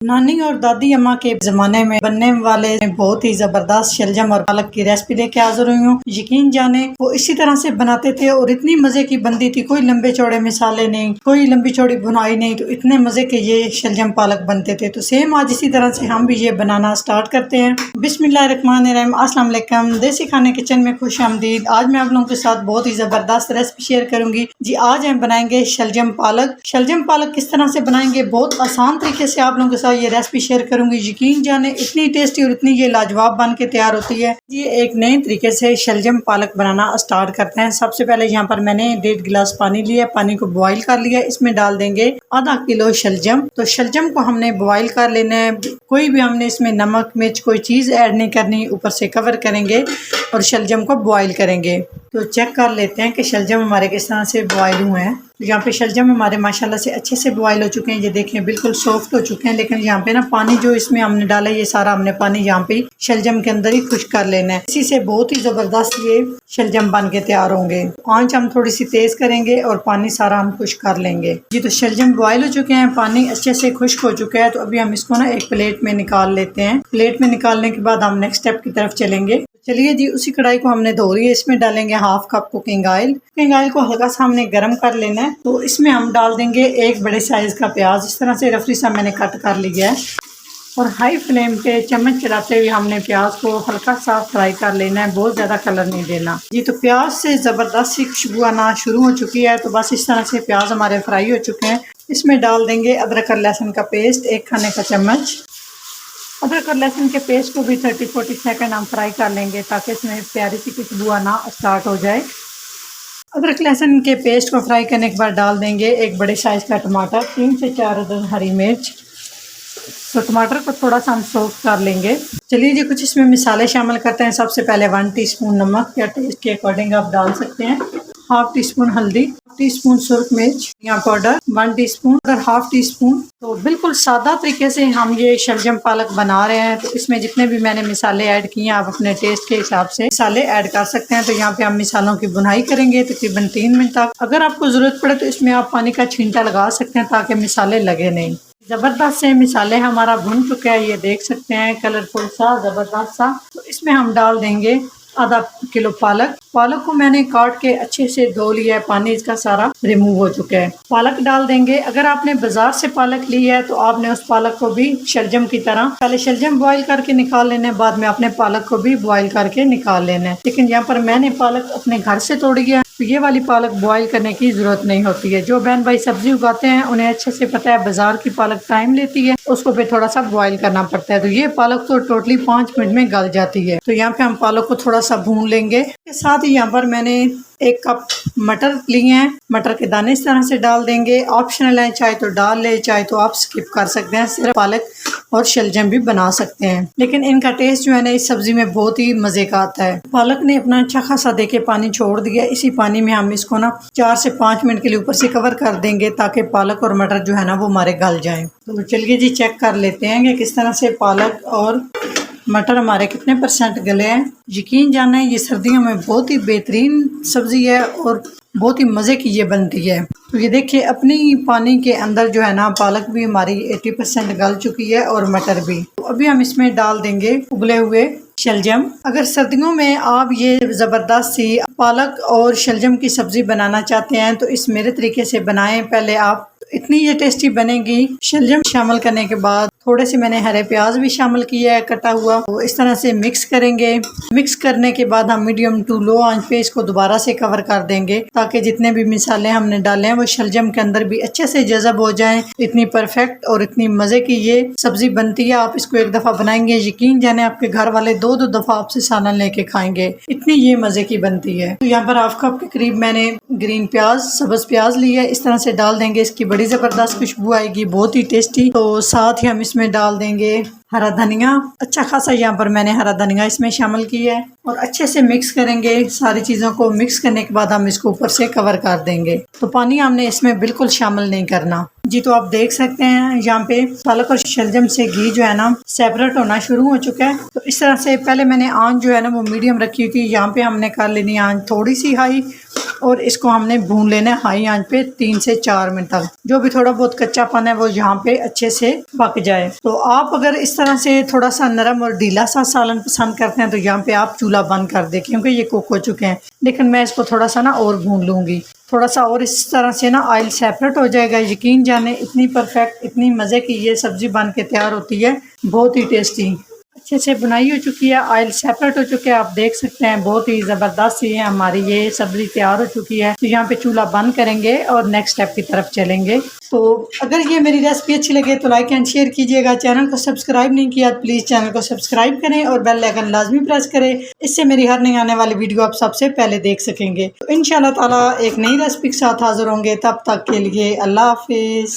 नानी और दादी अम्मा के ज़माने में बनने वाले बहुत ही ज़बरदस्त शलजम और पालक की रेसिपी लेके हाजिर हुई हूँ। यकीन जाने वो इसी तरह से बनाते थे और इतनी मज़े की बनती थी, कोई लंबे चौड़े मसाले नहीं, कोई लंबी चौड़ी भुनाई नहीं, तो इतने मज़े के ये शलजम पालक बनते थे। तो सेम आज इसी तरह से हम भी ये बनाना स्टार्ट करते हैं। बिस्मिल्लाहिर्रहमानिर्रहीम, अस्सलाम वालेकुम। देसी खाने किचन में खुश आमदीद। आज मैं आप लोगों के साथ बहुत ही ज़बरदस्त रेसिपी शेयर करूँगी जी। आज हम बनाएंगे शलजम पालक। शलजम पालक किस तरह से बनाएंगे, बहुत आसान तरीके से आप लोगों के साथ ये रेसिपी शेयर करूंगी। यकीन जाने इतनी टेस्टी और इतनी ये लाजवाब बन के तैयार होती है। ये एक नए तरीके से शलजम पालक बनाना स्टार्ट करते हैं। सबसे पहले यहाँ पर मैंने 1.5 गिलास पानी लिया, पानी को बॉईल कर लिया। इसमें डाल देंगे आधा किलो शलजम। तो शलजम को हमने बॉईल कर लेना है। कोई भी हमने इसमें नमक मिर्च कोई चीज़ ऐड नहीं करनी, ऊपर से कवर करेंगे और शलजम को बॉईल करेंगे। तो चेक कर लेते हैं कि शलजम हमारे किस तरह से बॉईल हुए हैं। तो यहाँ पे शलजम हमारे माशाल्लाह से अच्छे से बॉईल हो चुके हैं। ये देखें बिल्कुल सॉफ्ट हो चुके हैं। लेकिन यहाँ पे ना पानी जो इसमें हमने डाला है, ये सारा हमने पानी यहाँ पे शलजम के अंदर ही खुश्क कर लेना है। इसी से बहुत ही ज़बरदस्त ये शलजम बन के तैयार होंगे। आंच हम थोड़ी सी तेज़ करेंगे और पानी सारा हम खुश्क कर लेंगे। ये तो शलजम बॉयल हो चुके हैं, पानी अच्छे से खुश्क हो चुका है। तो अभी हम इसको ना एक प्लेट में निकाल लेते हैं। प्लेट में निकालने के बाद हम नेक्स्ट स्टेप की तरफ चलेंगे। चलिए जी, उसी कढ़ाई को हमने धो लिया। इसमें डालेंगे half cup cooking oil. Cooking oil को हल्का सा हमने गर्म कर लेना है। तो इसमें हम डाल देंगे एक बड़े साइज का प्याज। इस तरह से रफली सा मैंने कट कर लिया है और हाई फ्लेम पे चम्मच चलाते हुए हमने प्याज को हल्का सा फ्राई कर लेना है, बहुत ज़्यादा कलर नहीं देना जी। तो प्याज से ज़बरदस्त सी खुशबू आना शुरू हो चुकी है। तो बस इस तरह से प्याज हमारे फ्राई हो चुके हैं। इसमें डाल देंगे अदरक और लहसुन का पेस्ट, 1 खाने का चम्मच। अदरक और लहसुन के पेस्ट को भी 30-40 सेकंड हम फ्राई कर लेंगे ताकि इसमें प्यारी सी खुशबू आना स्टार्ट हो जाए। अदरक लहसुन के पेस्ट को फ्राई करने के बाद डाल देंगे एक बड़े साइज़ का टमाटर, 3 से 4 अदद हरी मिर्च। तो टमाटर को थोड़ा सा हम सॉफ्ट कर लेंगे। चलिए जी, कुछ इसमें मसाले शामिल करते हैं। सबसे पहले 1 टीस्पून नमक या टेस्ट के अकॉर्डिंग आप डाल सकते हैं। हाफ टी स्पून हल्दी, टीस्पून सुरख मिर्च या पाउडर 1 टीस्पून और हाफ टी स्पून। तो बिल्कुल सादा तरीके से हम ये शलजम पालक बना रहे हैं। तो इसमें जितने भी मैंने मसाले ऐड किए हैं, आप अपने टेस्ट के हिसाब से मसाले ऐड कर सकते हैं। तो यहाँ पे हम मसालों की भुनाई करेंगे तकरीबन 3 मिनट तक। अगर आपको ज़रूरत पड़े तो इसमें आप पानी का छींटा लगा सकते हैं ताकि मसाले लगे नहीं। ज़बरदस्त से मसाले हमारा भुन चुका है, ये देख सकते हैं कलरफुल सा ज़बरदस्त सा। तो इसमें हम डाल देंगे आधा किलो पालक। पालक को मैंने काट के अच्छे से धो लिया है, पानी इसका सारा रिमूव हो चुका है। पालक डाल देंगे। अगर आपने बाजार से पालक ली है तो आपने उस पालक को भी शलजम की तरह पहले शलजम बॉईल करके निकाल लेना है, बाद में अपने पालक को भी बॉईल करके निकाल लेना है। लेकिन यहाँ पर मैंने पालक अपने घर से तोड़ी है, तो ये वाली पालक बॉईल करने की ज़रूरत नहीं होती है। जो बहन भाई सब्जी उगाते हैं उन्हें अच्छे से पता है बाजार की पालक टाइम लेती है, उसको फिर थोड़ा सा बॉईल करना पड़ता है। तो ये पालक तो टोटली 5 मिनट में गल जाती है। तो यहाँ पे हम पालक को थोड़ा सा भून लेंगे। इसके साथ ही यहाँ पर मैंने 1 कप मटर लिए हैं। मटर के दाने इस तरह से डाल देंगे। ऑप्शनल है, चाहे तो डाल ले, चाहे तो आप स्किप कर सकते हैं। सिर्फ पालक और शलजम भी बना सकते हैं, लेकिन इनका टेस्ट जो है ना इस सब्जी में बहुत ही मज़े का आता है। पालक ने अपना अच्छा खासा देके पानी छोड़ दिया। इसी पानी में हम इसको ना 4 से 5 मिनट के लिए ऊपर से कवर कर देंगे ताकि पालक और मटर जो है ना वो हमारे गल जाएं। तो चलिए जी, चेक कर लेते हैं कि किस तरह से पालक और मटर हमारे कितने % गले हैं। यकीन जाना है ये सर्दियों में बहुत ही बेहतरीन सब्ज़ी है और बहुत ही मज़े की ये बनती है। तो ये देखिए अपनी पानी के अंदर जो है ना पालक भी हमारी 80% गल चुकी है और मटर भी। तो अभी हम इसमें डाल देंगे उबले हुए शलजम। अगर सर्दियों में आप ये ज़बरदस्त सी पालक और शलजम की सब्ज़ी बनाना चाहते हैं तो इस मेरे तरीके से बनाएं। पहले आप इतनी ये टेस्टी बनेगी। शलजम शामिल करने के बाद थोड़े से मैंने हरे प्याज भी शामिल किया है कटा हुआ। तो इस तरह से मिक्स करेंगे। मिक्स करने के बाद हम मीडियम टू लो आंच पे इसको दोबारा से कवर कर देंगे ताकि जितने भी मसाले हमने डाले हैं वो शलजम के अंदर भी अच्छे से जज़ब हो जाएं। इतनी परफेक्ट और इतनी मज़े की ये सब्ज़ी बनती है। आप इसको एक दफ़ा बनाएंगे, यकीन जाने आपके घर वाले 2-2 दफ़ा आपसे सालन लेके खाएंगे, इतनी ये मज़े की बनती है। तो यहाँ पर हाफ कप के करीब मैंने ग्रीन प्याज, सब्ज़ प्याज लिया है। इस तरह से डाल देंगे, इसकी बड़ी ज़बरदस्त खुशबू आएगी, बहुत ही टेस्टी। तो साथ ही हम इसमें डाल देंगे हरा धनिया, अच्छा खासा यहाँ पर मैंने हरा धनिया इसमें शामिल किया है और अच्छे से मिक्स करेंगे। सारी चीज़ों को मिक्स करने के बाद हम इसको ऊपर से कवर कर देंगे। तो पानी हमने इसमें बिल्कुल शामिल नहीं करना जी। तो आप देख सकते हैं यहाँ पे पालक और शलजम से घी जो है ना सेपरेट होना शुरू हो चुका है। तो इस तरह से पहले मैंने आंच जो है ना वो मीडियम रखी हुई थी, यहाँ पे हमने कर लेनी आंच थोड़ी सी हाई और इसको हमने भून लेना है हाई आंच पे 3 से 4 मिनट तक। जो भी थोड़ा बहुत कच्चापन है वो यहाँ पे अच्छे से पक जाए। तो आप अगर इस तरह से थोड़ा सा नरम और ढीला सा सालन पसंद करते हैं तो यहाँ पे आप चूल्हा बंद कर दें, क्योंकि ये कुक हो चुके हैं। लेकिन मैं इसको थोड़ा सा ना और भून लूँगी, थोड़ा सा और इस तरह से ना ऑयल सेपरेट हो जाएगा। यकीन जाने इतनी परफेक्ट, इतनी मज़े की ये सब्ज़ी बन के तैयार होती है, बहुत ही टेस्टी। अच्छे से बुनाई हो चुकी है, ऑयल सेपरेट हो चुके हैं, आप देख सकते हैं बहुत ही ज़बरदस्त ही है हमारी ये सब्ज़ी तैयार हो चुकी है। तो यहाँ पे चूल्हा बंद करेंगे और नेक्स्ट स्टेप की तरफ चलेंगे। तो अगर ये मेरी रेसिपी अच्छी लगे तो लाइक एंड शेयर कीजिएगा। चैनल को सब्सक्राइब नहीं किया तो प्लीज़ चैनल को सब्सक्राइब करें और बेल आइकन लाजमी प्रेस करें, इससे मेरी हर नई आने वाली वीडियो आप सबसे पहले देख सकेंगे। तो इंशाल्लाह ताला एक नई रेसिपी के साथ हाजिर होंगे, तब तक के लिए अल्लाह हाफिज़।